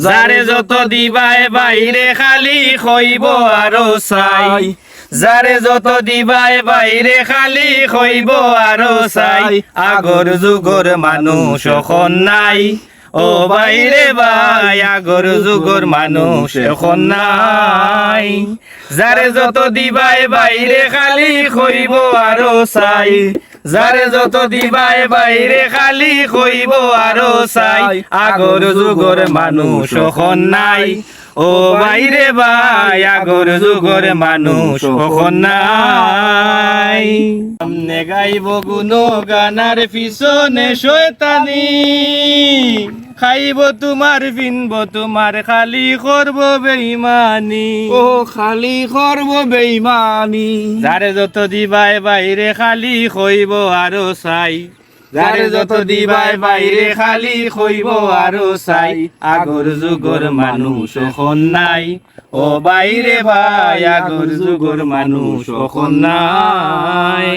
যারে যত দিবায় বাইরে খালি খইব আরো চাই যারে যত দিবায় বাইরে খালি খইব আরো চাই আগর যুগর মানুষ এখন নাই ও বাইরে ভাই আগর যুগর মানুষ এখন নাই যারে যত দিবায় বাইরে খালি খইব আরো চাই যারে যত দিবায় বাইরে খালি খইব আরো চাই আগর যুগর মানুষ এখন নাই ও বাইরে ভাই আগর যুগর মানুষ এখন নাই সামনে গাইব গুনো গানার পিছনে শয়তানি খাইব তোমার পিনব তোমার খালি করব বেঈমানি ও খালি করব বেঈমানি যারে যত দিবায় বাইরে খালি খইব আরো চাই যারে যত দিবায় বাইরে খালি খইব আরো চাই আগর যুগর মানুষ এখন নাই ও বাইরে ভাই আগর যুগর মানুষ এখন নাই